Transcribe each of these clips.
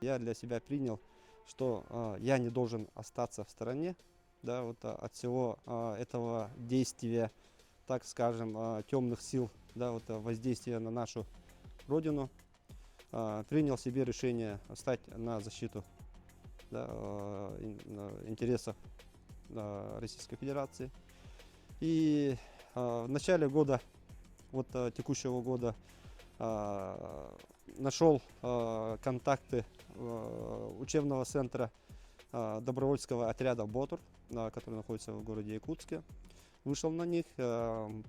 Я для себя принял, что я не должен остаться в стороне, да, вот, от всего этого действия, так скажем, темных сил, да, вот, воздействия на нашу родину. Принял себе решение стать на защиту, да, интересов Российской Федерации. И в начале года, вот текущего года, нашел контакты учебного центра добровольческого отряда «Ботур», который находится в городе Якутске. Вышел на них,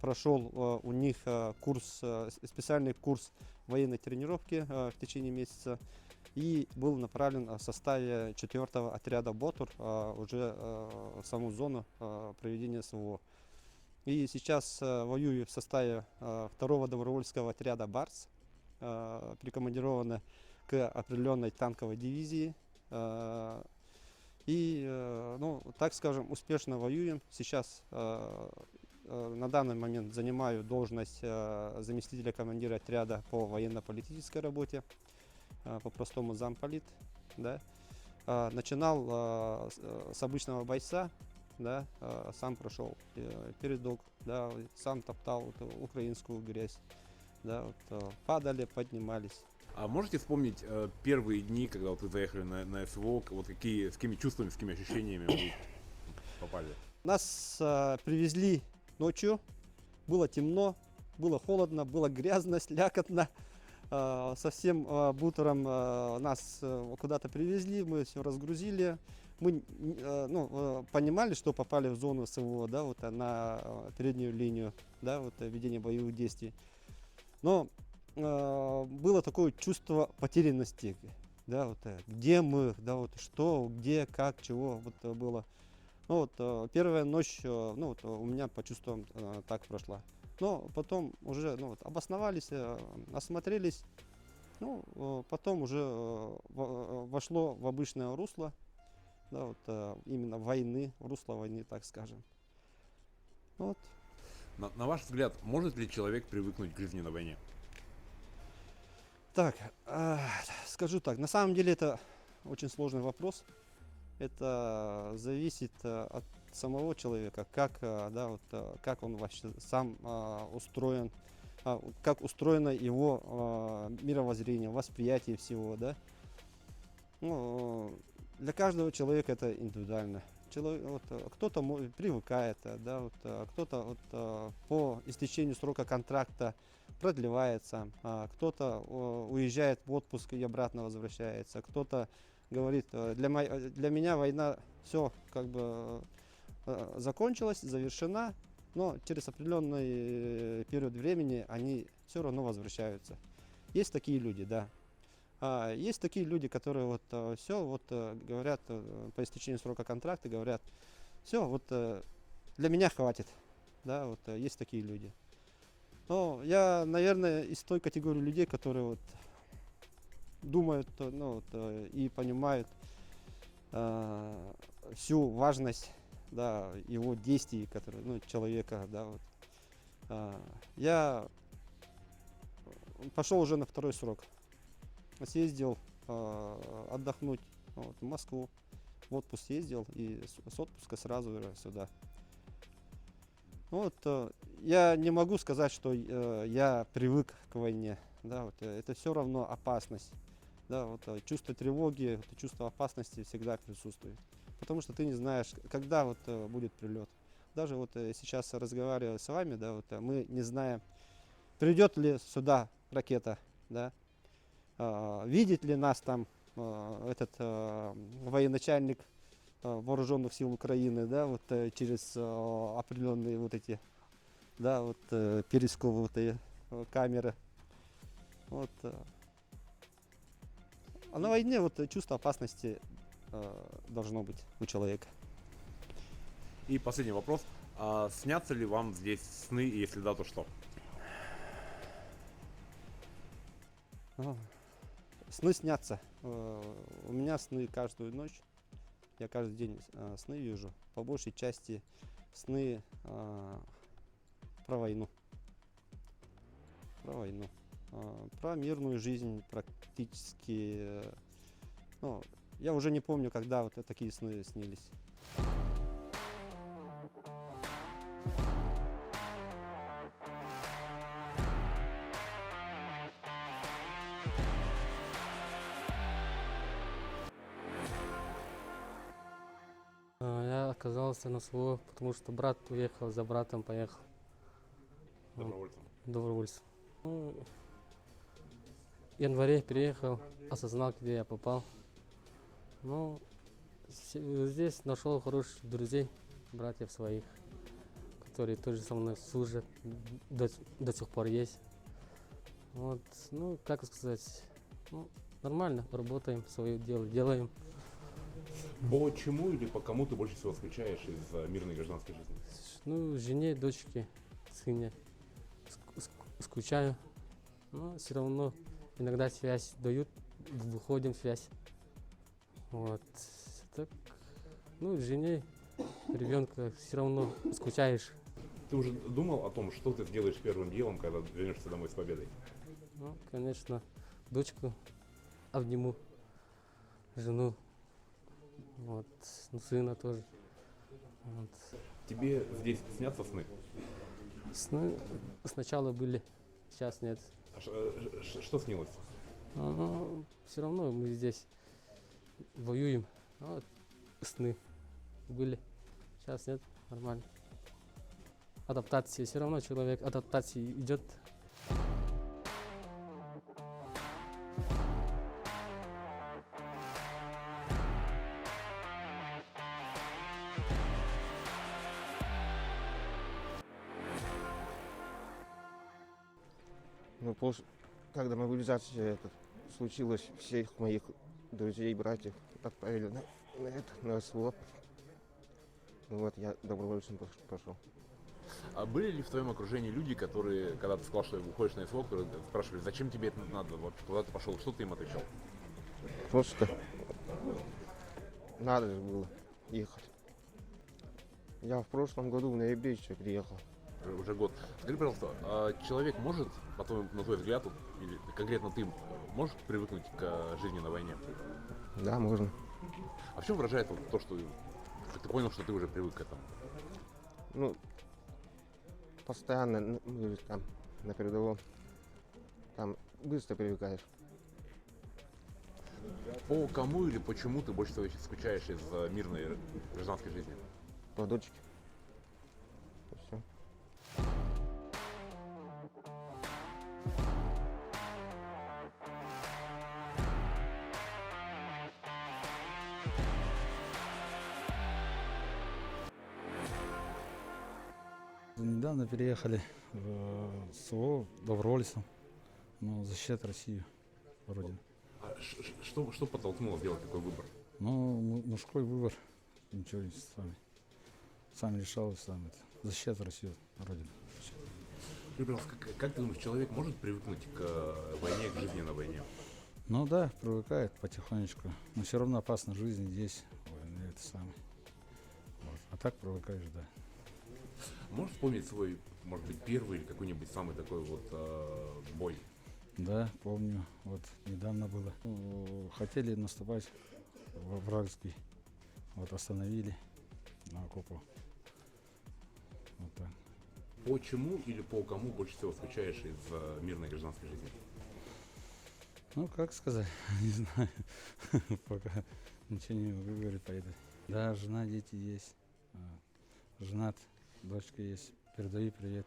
прошел у них специальный курс военной тренировки в течение месяца и был направлен в составе 4-го отряда «Ботур» уже в саму зону проведения СВО. И сейчас воюю в составе 2-го добровольческого отряда «Барс», прикомандированы к определенной танковой дивизии. И, ну, так скажем, успешно воюем. Сейчас на данный момент занимаю должность заместителя командира отряда по военно-политической работе, по-простому замполит. Да. Начинал с обычного бойца, да, сам прошел передок, да, сам топтал вот украинскую грязь, да, вот, падали, поднимались. А можете вспомнить первые дни, когда вот вы заехали на СВО, вот с какими чувствами, с какими ощущениями вы попали? Нас привезли ночью, было темно, было холодно, было грязно, слякотно. Совсем бутером нас куда-то привезли, мы все разгрузили. Мы понимали, что попали в зону СВО, да, вот, на переднюю линию, да, вот, ведения боевых действий. Но было такое чувство потерянности, да, вот, где мы, да, вот, что, где, как, чего вот, было. Ну, вот, первая ночь, ну, вот, у меня по чувствам так прошла. Но потом уже, ну, вот, обосновались, осмотрелись, ну, потом уже вошло в обычное русло, да, вот, именно войны, русло войны, так скажем. Вот. На ваш взгляд, может ли человек привыкнуть к жизни на войне? Так, скажу так, на самом деле это очень сложный вопрос. Это зависит от самого человека, как, да, вот, как он вообще сам устроен, как устроено его мировоззрение, восприятие всего, да. Ну, для каждого человека это индивидуально. Вот, кто-то привыкает, да, вот, кто-то вот, по истечению срока контракта продлевается, кто-то уезжает в отпуск и обратно возвращается, кто-то говорит, для меня война все как бы закончилась, завершена, но через определенный период времени они все равно возвращаются. Есть такие люди, да. Есть такие люди, которые вот все вот говорят по истечению срока контракта, говорят, все, вот для меня хватит, да, вот есть такие люди. Но я, наверное, из той категории людей, которые вот думают, ну, вот, и понимают всю важность, да, его действий, которые, ну, человека, да, вот. Я пошел уже на второй срок. Съездил отдохнуть вот, в Москву, в отпуск съездил и с отпуска сразу сюда. Вот, я не могу сказать, что я привык к войне, да, вот, это все равно опасность, да, вот, чувство тревоги, вот, чувство опасности всегда присутствует, потому что ты не знаешь, когда вот будет прилет. Даже вот сейчас разговаривая с вами, да, вот, мы не знаем, придет ли сюда ракета, да, видит ли нас там этот военачальник вооруженных сил Украины, да, вот через определенные вот эти, да, вот перископы, камеры. Вот. А на войне вот чувство опасности должно быть у человека. И последний вопрос. Снятся ли вам здесь сны, и если да, то что? Сны снятся. У меня сны каждую ночь. Я каждый день сны вижу. По большей части сны про войну. Про войну. Про мирную жизнь практически Ну, я уже не помню, когда вот такие сны снились. Я оказался на СВО, потому что брат уехал, за братом поехал Добровольцем. добровольцем. Ну, в январе переехал, осознал, где я попал. Ну, здесь нашел хороших друзей, братьев своих, которые тоже со мной служат, до сих пор есть. Вот, ну, как сказать, ну, нормально, работаем, свое дело делаем. По чему или по кому ты больше всего скучаешь из мирной гражданской жизни? Ну, жене, дочке, сыне скучаю. Но все равно иногда связь дают, выходим в связь. Вот. Так, ну, жене, ребенка все равно скучаешь. Ты уже думал о том, что ты сделаешь первым делом, когда вернешься домой с победой? Ну, конечно, дочку обниму, жену, вот, ну, сына тоже. Вот. Тебе здесь снятся сны? Сны сначала были, сейчас нет. Что снилось? Но все равно мы здесь воюем. А вот сны были, сейчас нет, нормально. Адаптация, все равно человек адаптации идет. Ну, когда мобилизация случилась, всех моих друзей, братьев отправили на СВО. Вот, я добровольцем пошел. А были ли в твоем окружении люди, которые, когда ты сказал, что уходишь на СВО, которые спрашивали, зачем тебе это надо вообще, куда ты пошел, что ты им отвечал? Просто надо же было ехать. Я в прошлом году в ноябре еще приехал. Уже год. Скажи, пожалуйста, а человек может, на твой взгляд, вот, или конкретно ты, можешь привыкнуть к жизни на войне? Да, можно. А в чем выражает вот то, что ты понял, что ты уже привык к этому? Ну, постоянно мы же там на передовом. Там быстро привыкаешь. По кому или почему ты больше всего скучаешь из мирной гражданской жизни? По дочке. Все. Недавно переехали в СВО добровольцем, но защищать Россию, Родину. А что подтолкнуло сделать такой выбор? Но мужской выбор, ничего не сами. Сам решал, сам это. Защищать Россию, Родину. Скажи, пожалуйста, как ты думаешь, человек может привыкнуть к войне, к жизни на войне? Ну да, привыкает потихонечку, но все равно опасна жизнь здесь, это самое. Вот. А так привыкаешь, да. Можешь вспомнить свой, может быть, первый или какой-нибудь самый такой вот бой? Да, помню, вот недавно было. Хотели наступать во вражеский, вот остановили на окопу. Вот так. По чему или по кому больше всего скучаешь из мирной гражданской жизни? Ну, как сказать, не знаю, пока ничего не могу говорить по этой. Да, жена, дети есть, женат, дочка есть, передаю привет.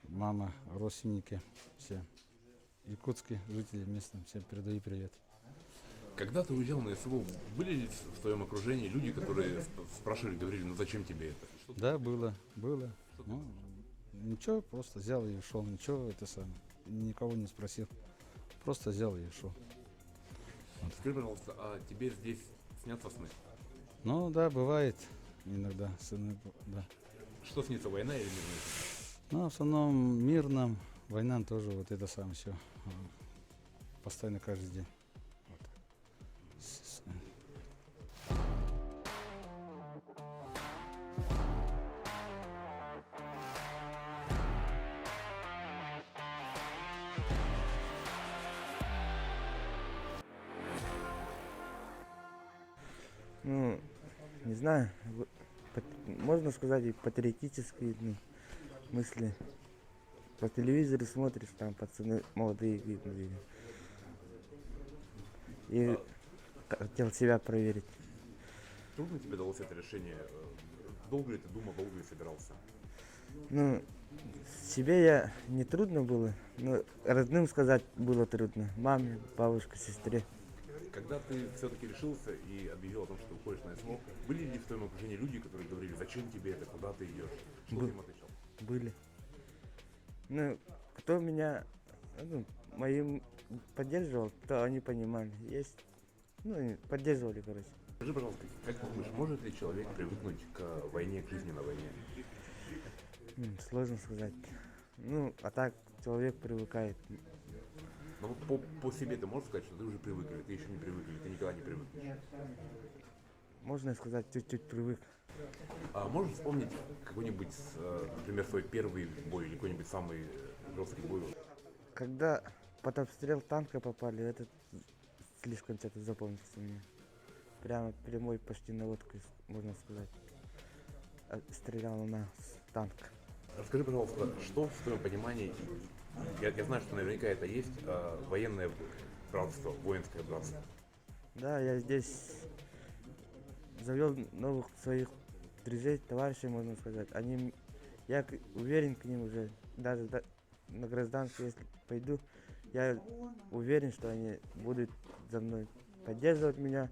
Мама, родственники, все. Якутские жители местные, всем передаю привет. Когда ты уезжал на СВО, были ли в твоем окружении люди, которые спрашивали, говорили, ну зачем тебе это? Да, было. Ну, ничего, просто взял и ушел, ничего, это самое, никого не спросил. Просто взял и ушел. Скажи, пожалуйста, а тебе здесь снятся сны? Ну да, бывает иногда, сыны, да. Что снится, война или мирная жизнь? Ну, в основном мирным, войнам тоже вот это самое все. Постоянно каждый день. Вот так. Ну, не знаю, можно сказать и патриотические мысли. По телевизору смотришь, там пацаны молодые видно. И хотел себя проверить. Трудно тебе далось это решение? Долго ли ты думал, долго ли собирался? Ну, себе я не трудно было, но родным сказать было трудно. Маме, бабушке, сестре. Когда ты все-таки решился и объявил о том, что ты уходишь на СВО, были ли в твоем окружении люди, которые говорили, зачем тебе это, куда ты идешь? Что ты им отвечал? Были. Ну, кто меня моим поддерживал, то они понимали. Есть, и поддерживали, короче. Скажи, пожалуйста, как ты думаешь, может ли человек привыкнуть к войне, к жизни на войне? Сложно сказать. А так человек привыкает. Но вот по себе ты можешь сказать, что ты уже привык, или ты еще не привык, или ты никогда не привыкнешь? Можно сказать, чуть-чуть привык. А можешь вспомнить какой-нибудь, например, свой первый бой или какой-нибудь самый жесткий бой? Когда под обстрел танка попали, этот слишком что-то запомнился мне. Прямо прямой почти наводкой, можно сказать. Стрелял на нас танк. Расскажи, пожалуйста, что в твоем понимании, я знаю, что наверняка это есть, военное братство, воинское братство. Да, я здесь завел новых своих друзей, товарищей, можно сказать. Я уверен к ним уже, даже на гражданство, если пойду, я уверен, что они будут за мной поддерживать меня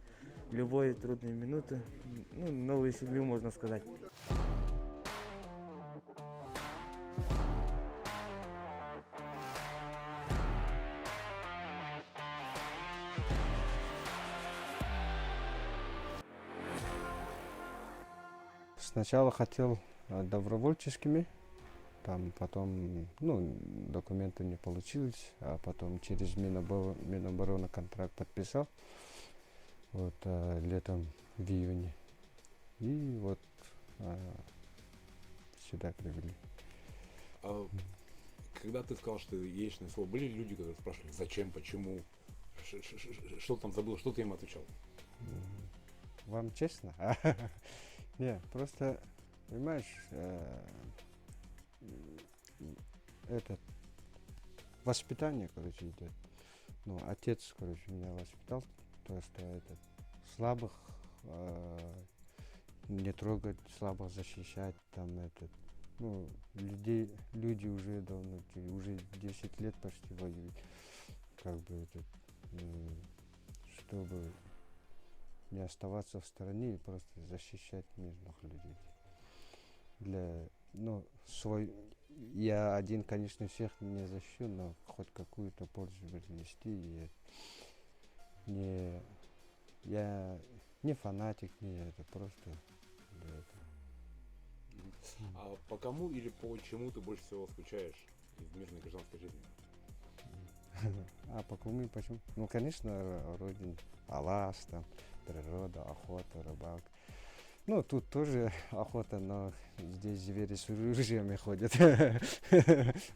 в любые трудные минуты. Новую семью, можно сказать. Сначала хотел добровольческими, там потом, документы не получилось, а потом через Минобороны контракт подписал, летом в июне. И сюда привели. Когда ты сказал, что ты едешь на СВО, были люди, которые спрашивали, зачем, почему, что там забыл, что ты им отвечал? Вам честно? Не, просто, понимаешь, воспитание, идет. Отец, меня воспитал, то, что слабых не трогать, слабых защищать, люди уже давно, уже 10 лет почти воюют, чтобы не оставаться в стороне и просто защищать мирных людей. Я один, конечно, всех не защищу, но хоть какую-то пользу принести. Я не фанатик, это просто для этого. А по кому или по чему ты больше всего скучаешь из мирной гражданской жизни? А по кому и почему? Конечно, родина, Алаш, природа, охота, рыбалка. Тут тоже охота, но здесь звери с ружьями ходят.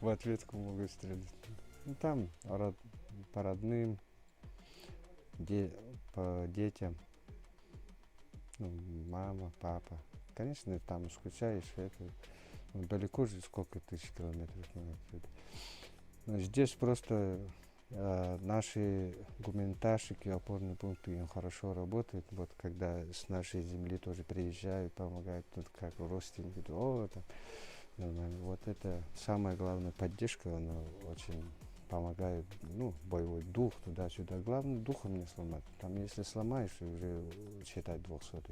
В ответку могут стрелять. Там по родным, по детям. Мама, папа. Конечно, там скучаешь. Далеко же, сколько тысяч километров. Но здесь просто наши гуманитарщики, опорные пункты, им хорошо работают. Когда с нашей земли тоже приезжают, помогают, тут как родственники, нормально. Это самая главная поддержка, она очень помогает, боевой дух туда-сюда. Главное, духом не сломать. Если сломаешь, уже считай 200.